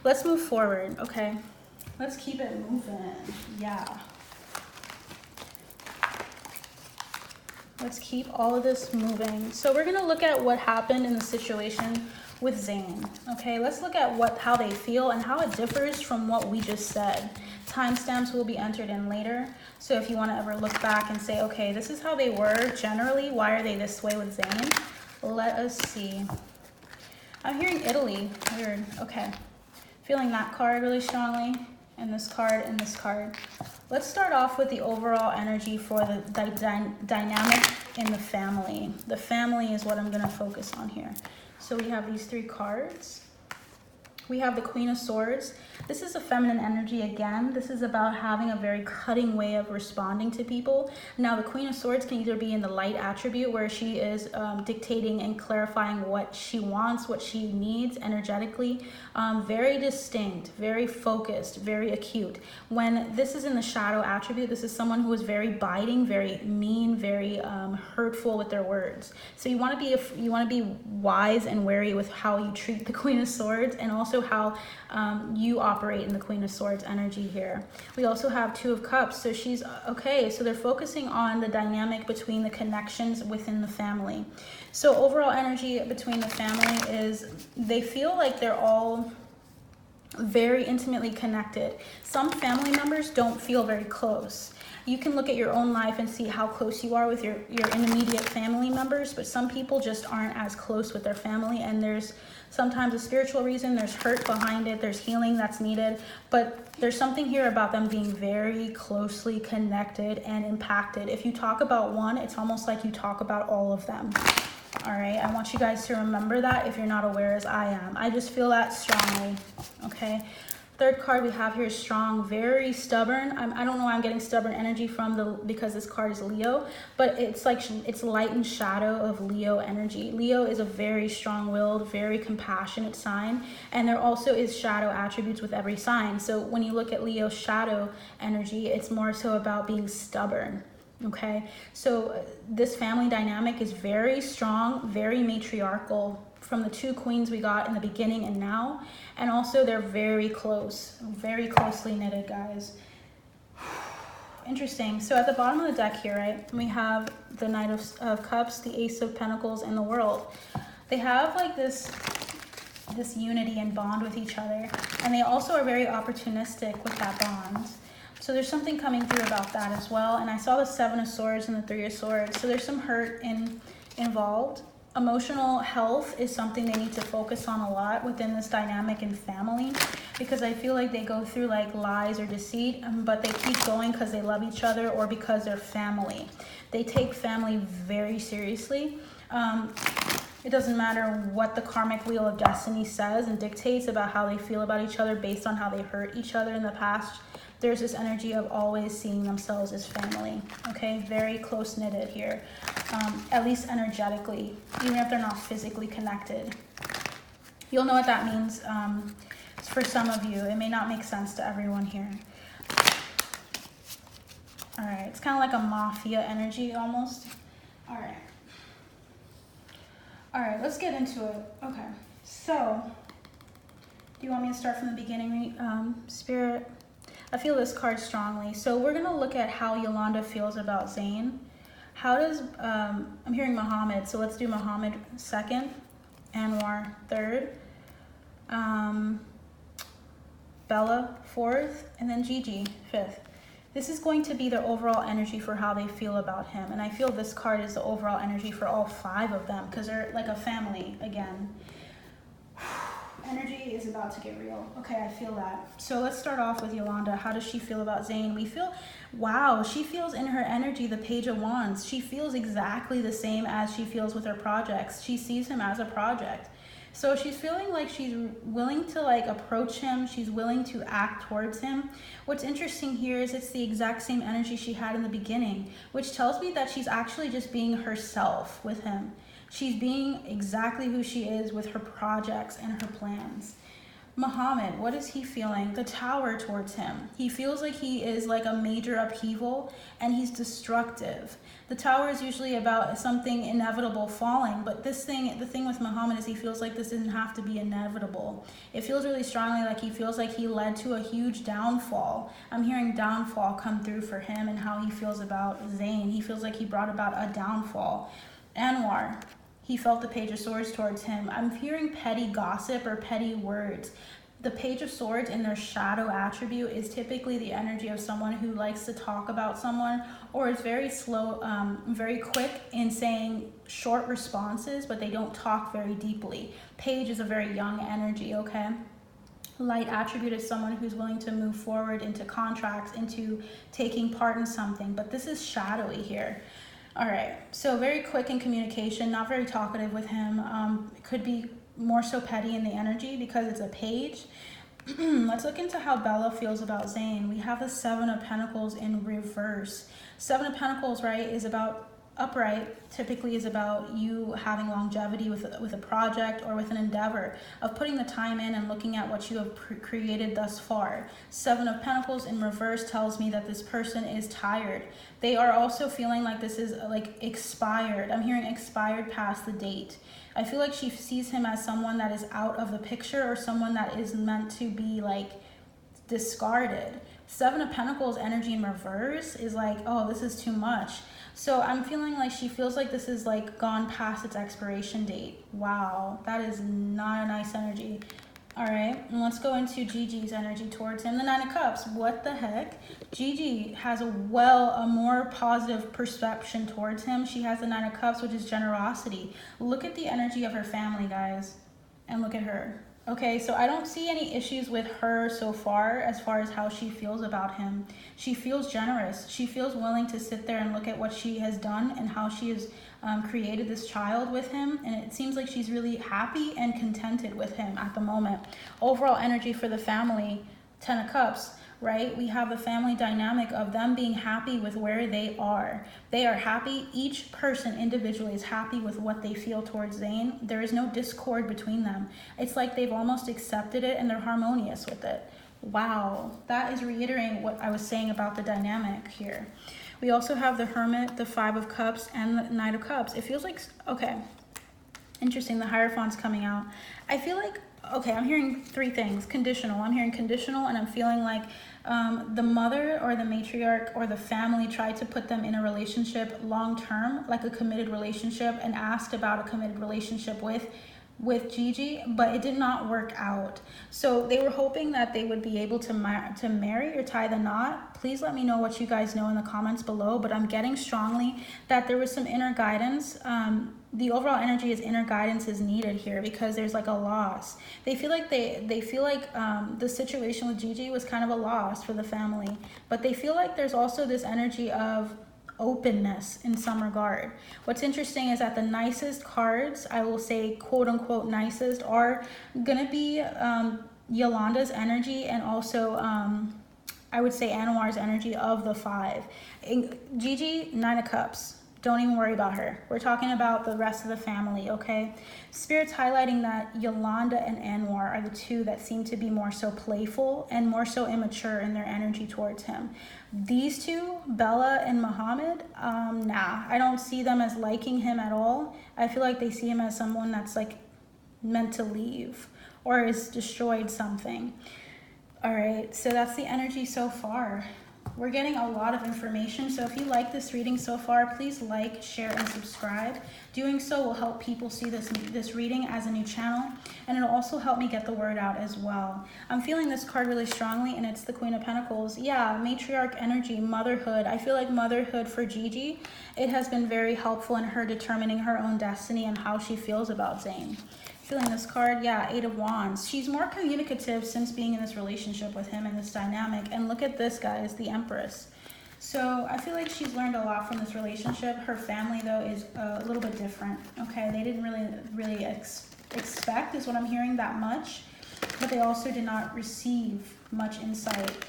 Let's move forward, okay? Let's keep it moving, yeah. Let's keep all of this moving. So we're gonna look at what happened in the situation with Zayn, okay? Let's look at how they feel and how it differs from what we just said. Timestamps will be entered in later. So if you wanna ever look back and say, okay, this is how they were generally, why are they this way with Zayn? Let us see. I'm hearing Italy, weird, okay. Feeling that card really strongly, and this card, and this card. Let's start off with the overall energy for the dynamic in the family. The family is what I'm gonna focus on here. So we have these three cards. We have the Queen of Swords. This is a feminine energy again. This is about having a very cutting way of responding to people. Now, the Queen of Swords can either be in the light attribute where she is dictating and clarifying what she wants, what she needs energetically. Very distinct, very focused, very acute. When this is in the shadow attribute, this is someone who is very biting, very mean, very hurtful with their words. So you want to be wise and wary with how you treat the Queen of Swords, and also how you operate in the Queen of Swords energy here. We also have Two of Cups. So she's okay. So they're focusing on the dynamic between the connections within the family. So overall energy between the family is they feel like they're all very intimately connected. Some family members don't feel very close. You can look at your own life and see how close you are with your immediate family members, but some people just aren't as close with their family, and there's sometimes a spiritual reason, there's hurt behind it, there's healing that's needed, but there's something here about them being very closely connected and impacted. If you talk about one, it's almost like you talk about all of them. All right, I want you guys to remember that if you're not aware as I am. I just feel that strongly, okay? Third card we have here is strong, very stubborn. I don't know why I'm getting stubborn energy from because this card is Leo, but it's like it's light and shadow of Leo energy. Leo is a very strong-willed, very compassionate sign, and there also is shadow attributes with every sign. So when you look at Leo's shadow energy, it's more so about being stubborn. Okay, so this family dynamic is very strong, very matriarchal from the two queens we got in the beginning and now, and also they're very close, very closely knitted, guys. Interesting. So at the bottom of the deck here, right, we have the Knight of Cups, the Ace of Pentacles, and the World. They have like this unity and bond with each other, and they also are very opportunistic with that bond. So there's something coming through about that as well. And I saw the Seven of Swords and the Three of Swords. So there's some hurt involved. Emotional health is something they need to focus on a lot within this dynamic and family, because I feel like they go through like lies or deceit, but they keep going because they love each other or because they're family. They take family very seriously. It doesn't matter what the karmic wheel of destiny says and dictates about how they feel about each other based on how they hurt each other in the past. There's this energy of always seeing themselves as family, okay? Very close-knitted here, at least energetically, even if they're not physically connected. You'll know what that means for some of you. It may not make sense to everyone here. All right, it's kind of like a mafia energy almost. All right. All right, let's get into it. Okay, so do you want me to start from the beginning, Spirit? I feel this card strongly. So we're gonna look at how Yolanda feels about Zayn. How does, I'm hearing Muhammad, so let's do Muhammad second, Anwar third, Bella fourth, and then Gigi fifth. This is going to be the overall energy for how they feel about him. And I feel this card is the overall energy for all five of them because they're like a family again. Energy is about to get real. Okay, I feel that. So let's start off with Yolanda. How does she feel about Zayn? We feel, wow, she feels in her energy the Page of Wands. She feels exactly the same as she feels with her projects. She sees him as a project. So she's feeling like she's willing to like approach him. She's willing to act towards him. What's interesting here is it's the exact same energy she had in the beginning, which tells me that she's actually just being herself with him. She's being exactly who she is with her projects and her plans. Muhammad, what is he feeling? The Tower towards him. He feels like he is like a major upheaval and he's destructive. The Tower is usually about something inevitable falling, but the thing with Muhammad is he feels like this doesn't have to be inevitable. It feels really strongly like he feels like he led to a huge downfall. I'm hearing downfall come through for him and how he feels about Zayn. He feels like he brought about a downfall. Anwar, he felt the Page of Swords towards him. I'm hearing petty gossip or petty words. The Page of Swords in their shadow attribute is typically the energy of someone who likes to talk about someone or is very slow, very quick in saying short responses, but they don't talk very deeply. Page is a very young energy, okay? Light attribute is someone who's willing to move forward into contracts, into taking part in something, but this is shadowy here. All right, so very quick in communication, not very talkative with him. It could be more so petty in the energy because it's a page. Let's look into how Bella feels about Zayn. We have the Seven of Pentacles in reverse. Seven of Pentacles, right, is about upright, typically is about you having longevity with a project or with an endeavor, of putting the time in and looking at what you have created thus far. Seven of Pentacles in reverse tells me that this person is tired. They are also feeling like this is like expired. I'm hearing expired past the date. I feel like she sees him as someone that is out of the picture or someone that is meant to be like discarded. Seven of Pentacles energy in reverse is like, oh, this is too much. So I'm feeling like she feels like this is like gone past its expiration date. Wow, that is not a nice energy. All right, and let's go into Gigi's energy towards him. The Nine of Cups, what the heck? Gigi has a more positive perception towards him. She has the Nine of Cups, which is generosity. Look at the energy of her family, guys, and look at her. Okay, so I don't see any issues with her so far as how she feels about him. She feels generous. She feels willing to sit there and look at what she has done and how she has created this child with him. And it seems like she's really happy and contented with him at the moment. Overall energy for the family, Ten of Cups, right? We have the family dynamic of them being happy with where they are. They are happy. Each person individually is happy with what they feel towards Zayn. There is no discord between them. It's like they've almost accepted it and they're harmonious with it. Wow, that is reiterating what I was saying about the dynamic here. We also have the Hermit, the Five of Cups, and the Knight of Cups. It feels like, okay, interesting, the Hierophant's coming out. I feel like, okay, I'm hearing three things. Conditional. I'm hearing conditional, and I'm feeling like the mother or the matriarch or the family tried to put them in a relationship long-term, like a committed relationship, and asked about a committed relationship with Gigi, but it did not work out. So they were hoping that they would be able to marry or tie the knot. Please let me know what you guys know in the comments below, but I'm getting strongly that there was some inner guidance. The overall energy is inner guidance is needed here because there's like a loss. They feel like they feel like the situation with Gigi was kind of a loss for the family, but they feel like there's also this energy of openness in some regard. What's interesting is that the nicest cards, I will say quote unquote nicest, are gonna be Yolanda's energy and also I would say Anwar's energy of the five. Gigi, Nine of Cups. Don't even worry about her. We're talking about the rest of the family, okay? Spirit's highlighting that Yolanda and Anwar are the two that seem to be more so playful and more so immature in their energy towards him. These two, Bella and Muhammad, nah, I don't see them as liking him at all. I feel like they see him as someone that's like meant to leave or has destroyed something. All right, so that's the energy so far. We're getting a lot of information, so if you like this reading so far, please like, share, and subscribe. Doing so will help people see this reading as a new channel, and it'll also help me get the word out as well. I'm feeling this card really strongly, and it's the Queen of Pentacles. Yeah, matriarch energy, motherhood. I feel like motherhood for Gigi, it has been very helpful in her determining her own destiny and how she feels about Zayn. Feeling this card, yeah, Eight of Wands. She's more communicative since being in this relationship with him and this dynamic. And look at this, guys, the Empress. So I feel like she's learned a lot from this relationship. Her family, though, is a little bit different. Okay, they didn't really expect, is what I'm hearing, that much. But they also did not receive much insight.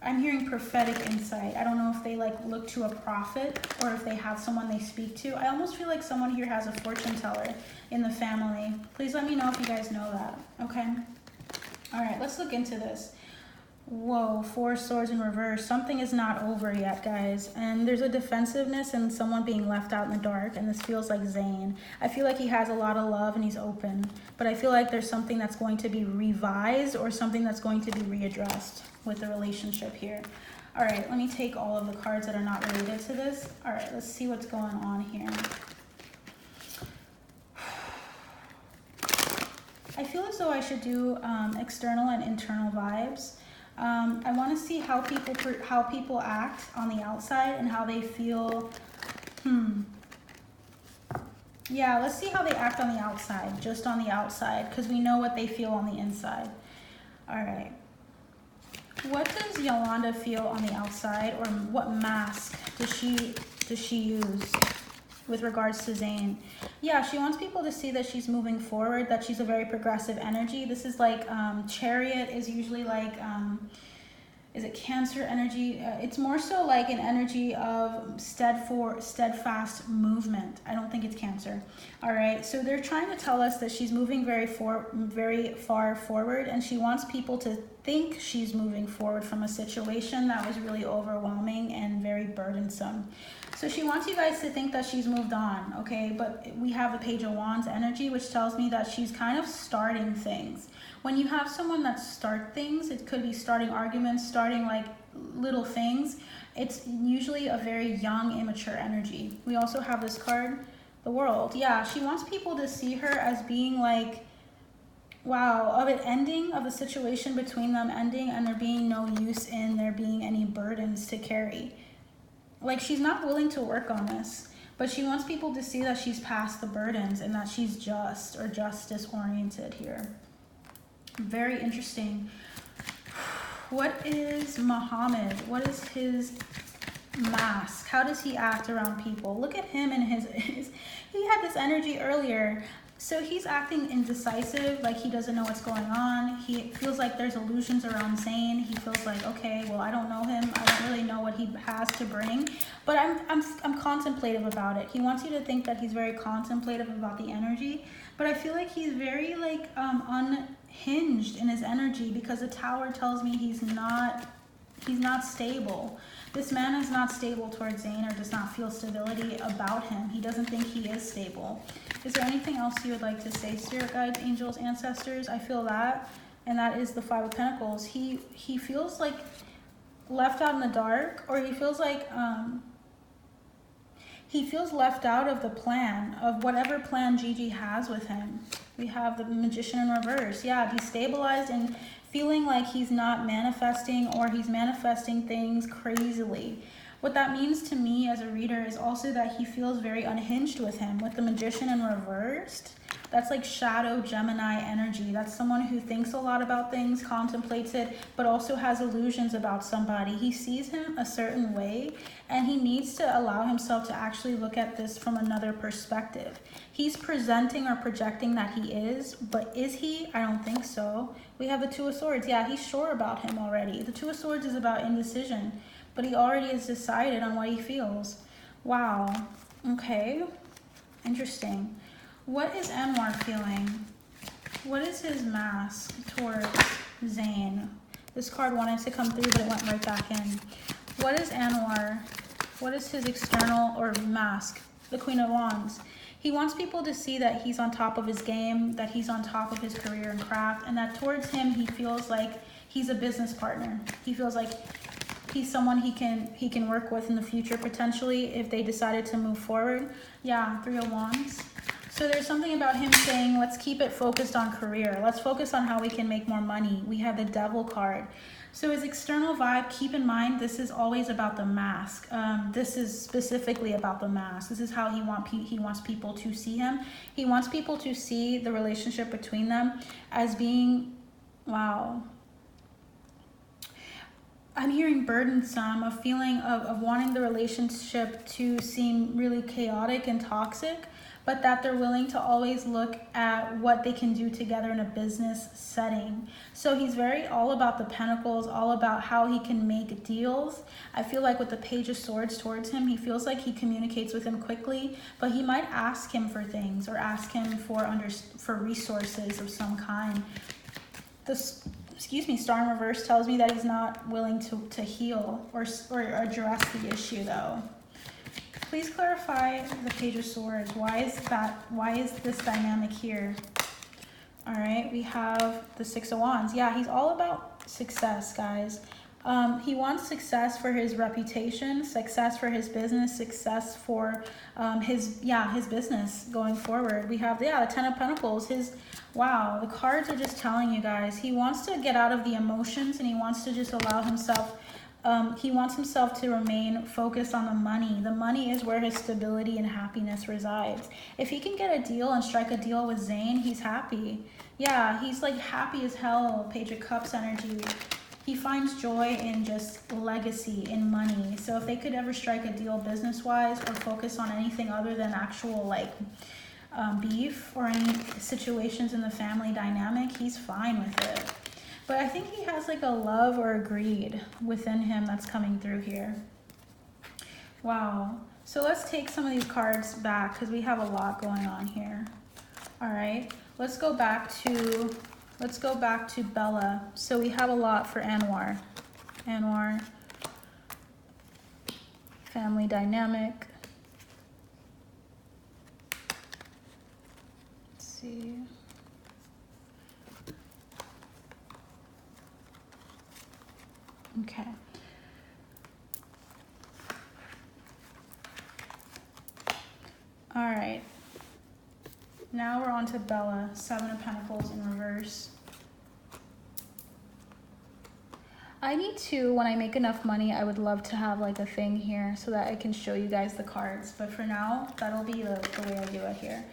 I'm hearing prophetic insight. I don't know if they like look to a prophet or if they have someone they speak to. I almost feel like someone here has a fortune teller in the family. Please let me know if you guys know that, okay? All right, let's look into this. Whoa, 4 swords in reverse. Something is not over yet, guys. And there's a defensiveness and someone being left out in the dark. And this feels like Zayn. I feel like he has a lot of love and he's open. But I feel like there's something that's going to be revised or something that's going to be readdressed with the relationship here. All right, let me take all of the cards that are not related to this. All right, let's see what's going on here. I feel as though I should do external and internal vibes. I want to see how people act on the outside and how they feel. Yeah, let's see how they act on the outside, just on the outside, because we know what they feel on the inside. All right. What does Yolanda feel on the outside, or what mask does she use with regards to Zayn? Yeah, she wants people to see that she's moving forward, that she's a very progressive energy. This is like Chariot is usually like, is it Cancer energy? It's more so like an energy of steadfast movement. I don't think it's Cancer. All right, so they're trying to tell us that she's moving very far forward, and she wants people to think she's moving forward from a situation that was really overwhelming and very burdensome. So she wants you guys to think that she's moved on, okay? But we have the Page of Wands energy, which tells me that she's kind of starting things. When you have someone that starts things, it could be starting arguments, starting like little things. It's usually a very young, immature energy. We also have this card, the World. Yeah, she wants people to see her as being like, wow, of it ending, of the situation between them ending, and there being no use in there being any burdens to carry. Like, she's not willing to work on this, but she wants people to see that she's past the burdens and that she's just or justice oriented here. Very interesting. What is Muhammad? What is his mask? How does he act around people? Look at him and his he had this energy earlier. So he's acting indecisive, like he doesn't know what's going on. He feels like there's illusions around Zayn. He feels like, okay, well, I don't know him. I don't really know what he has to bring, but I'm contemplative about it. He wants you to think that he's very contemplative about the energy, but I feel like he's very like unhinged in his energy, because the Tower tells me he's not stable. This man is not stable towards Zayn, or does not feel stability about him. He doesn't think he is stable. Is there anything else you would like to say, Spirit Guides, Angels, Ancestors? I feel that, and that is the Five of Pentacles. He feels like left out in the dark, or he feels like he feels left out of the plan, of whatever plan Gigi has with him. We have the Magician in reverse. Yeah, destabilized and feeling like he's not manifesting, or he's manifesting things crazily. What that means to me as a reader is also that he feels very unhinged with him. With the Magician in reversed, that's like shadow Gemini energy. That's someone who thinks a lot about things, contemplates it, but also has illusions about somebody. He sees him a certain way, and he needs to allow himself to actually look at this from another perspective. He's presenting or projecting that he is, but is he? I don't think so. We have the Two of Swords. Yeah, he's sure about him already. The Two of Swords is about indecision, but he already has decided on what he feels. Wow. Okay. Interesting. What is Anwar feeling? What is his mask towards Zayn? This card wanted to come through, but it went right back in. What is Anwar? What is his external or mask? The Queen of Wands. He wants people to see that he's on top of his game, that he's on top of his career and craft, and that towards him he feels like he's a business partner. He feels like he's someone he can work with in the future, potentially, if they decided to move forward. Yeah, Three of Wands. So there's something about him saying, let's keep it focused on career. Let's focus on how we can make more money. We have the Devil card. So his external vibe, keep in mind, this is always about the mask. This is specifically about the mask. This is how he wants people to see him. He wants people to see the relationship between them as being, wow. I'm hearing burdensome, a feeling of wanting the relationship to seem really chaotic and toxic, but that they're willing to always look at what they can do together in a business setting. So he's very all about the Pentacles, all about how he can make deals. I feel like with the Page of Swords towards him, he feels like he communicates with him quickly, but he might ask him for things or ask him for resources of some kind. excuse me, Star in reverse tells me that he's not willing to heal or address the issue though. Please clarify the Page of Swords. Why is this dynamic here? All right, we have the Six of Wands. Yeah, he's all about success, guys. He wants success for his reputation, success for his business, success for his business going forward. We have, the Ten of Pentacles. Wow, the cards are just telling you guys, he wants to get out of the emotions and he wants to just allow himself, he wants himself to remain focused on the money. The money is where his stability and happiness resides. If he can get a deal and strike a deal with Zayn, he's happy. Yeah, he's like happy as hell. Page of Cups energy. He finds joy in just legacy, in money. So if they could ever strike a deal business-wise or focus on anything other than actual like beef or any situations in the family dynamic, he's fine with it. But I think he has like a love or a greed within him that's coming through here. Wow. So let's take some of these cards back because we have a lot going on here. All right. Let's go back to Bella. So we have a lot for Anwar. Anwar. Family dynamic. Let's see. Okay. All right. Now we're on to Bella, Seven of Pentacles in reverse. I need to, when I make enough money, I would love to have like a thing here so that I can show you guys the cards. But for now, that'll be the way I do it here.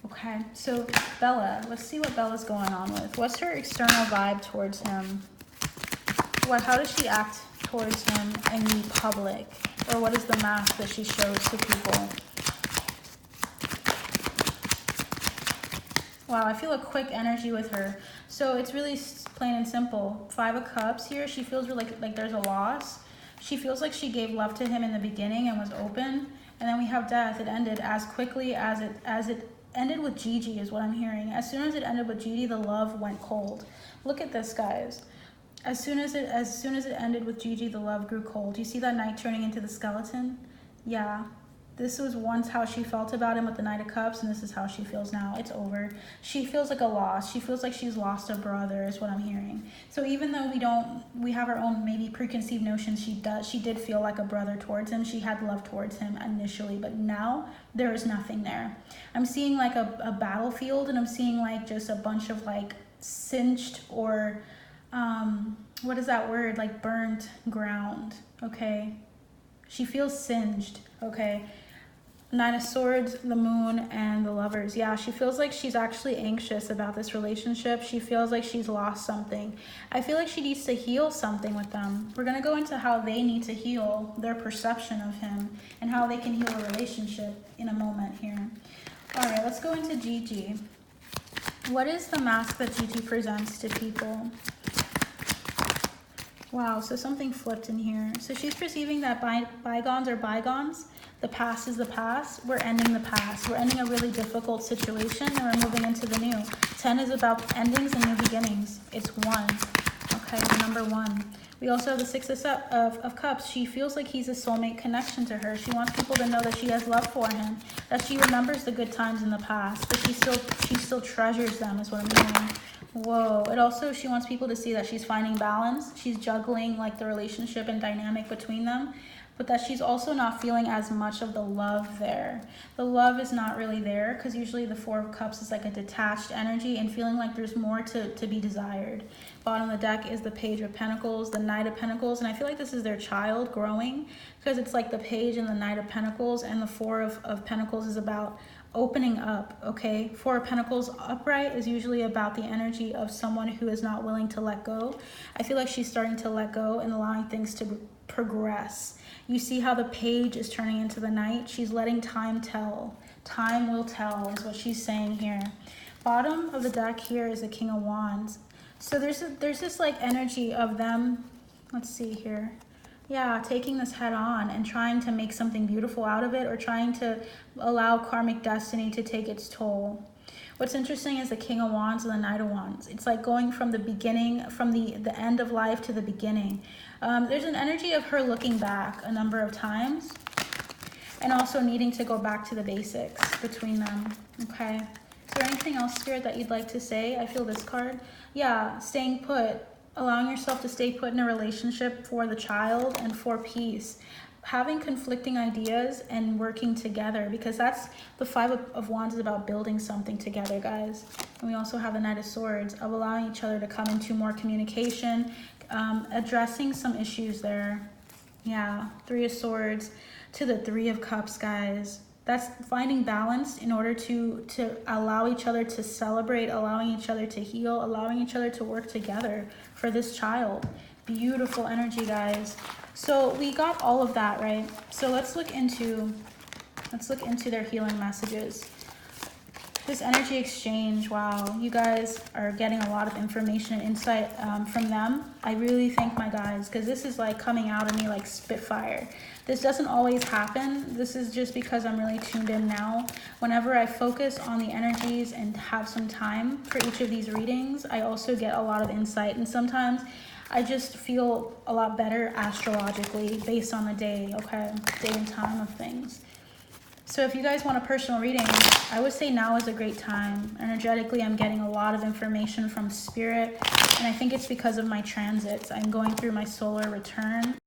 Okay, so Bella, let's see what Bella's going on with. What's her external vibe towards him? How does she act towards him in the public? Or what is the mask that she shows to people? Wow, I feel a quick energy with her. So it's really plain and simple. Five of Cups here. She feels really like there's a loss. She feels like she gave love to him in the beginning and was open. And then we have Death. It ended as quickly as it ended with Gigi is what I'm hearing. As soon as it ended with Gigi, the love went cold. Look at this, guys. As soon as it ended with Gigi, the love grew cold. You see that knight turning into the skeleton? Yeah. This was once how she felt about him with the Knight of Cups, and this is how she feels now. It's over. She feels like a loss. She feels like she's lost a brother is what I'm hearing. So even though we have our own maybe preconceived notions, she did feel like a brother towards him. She had love towards him initially, but now there is nothing there. I'm seeing like a battlefield, and I'm seeing like just a bunch of like singed or, what is that word? Like burnt ground, okay? She feels singed, okay? Nine of Swords, the Moon, and the Lovers. Yeah, she feels like she's actually anxious about this relationship. She feels like she's lost something. I feel like she needs to heal something with them. We're going to go into how they need to heal their perception of him and how they can heal a relationship in a moment here. All right, let's go into Gigi. What is the mask that Gigi presents to people? Wow, so something flipped in here. So she's perceiving that bygones are bygones. The past is the past. We're ending the past. We're ending a really difficult situation and we're moving into the new. 10 is about endings and new beginnings. It's 1. Okay, number 1. We also have the Six of Cups. She feels like he's a soulmate connection to her. She wants people to know that she has love for him, that she remembers the good times in the past, but she still treasures them is what I'm hearing. Whoa. It also, she wants people to see that she's finding balance. She's juggling like the relationship and dynamic between them, but that she's also not feeling as much of the love there. The love is not really there because usually the Four of Cups is like a detached energy and feeling like there's more to be desired. Bottom of the deck is the Page of Pentacles, the Knight of Pentacles, and I feel like this is their child growing because it's like the Page and the Knight of Pentacles, and the Four of Pentacles is about opening up, okay? Four of Pentacles upright is usually about the energy of someone who is not willing to let go. I feel like she's starting to let go and allowing things to progress. You see how the Page is turning into the Knight? She's letting time tell. Time will tell is what she's saying here. Bottom of the deck here is the King of Wands. So there's this like energy of them, let's see here. Yeah, taking this head on and trying to make something beautiful out of it, or trying to allow karmic destiny to take its toll. What's interesting is the King of Wands and the Knight of Wands. It's like going from the beginning, from the end of life to the beginning. There's an energy of her looking back a number of times and also needing to go back to the basics between them. Okay. Is there anything else, Spirit, that you'd like to say? I feel this card. Yeah, staying put, allowing yourself to stay put in a relationship for the child and for peace. Having conflicting ideas and working together, because that's the Five of Wands is about building something together, guys. And we also have the Knight of Swords of allowing each other to come into more communication, addressing some issues there. Yeah, Three of Swords to the Three of Cups, guys. That's finding balance in order to allow each other to celebrate, allowing each other to heal, allowing each other to work together for this child. Beautiful energy, guys. So we got all of that, right? So let's look into their healing messages. This energy exchange, wow, you guys are getting a lot of information and insight from them. I really thank my guys, because this is like coming out of me like spitfire. This doesn't always happen. This is just because I'm really tuned in now. Whenever I focus on the energies and have some time for each of these readings, I also get a lot of insight. And sometimes I just feel a lot better astrologically based on the day, okay? Day and time of things. So if you guys want a personal reading, I would say now is a great time. Energetically, I'm getting a lot of information from Spirit, and I think it's because of my transits. I'm going through my solar return.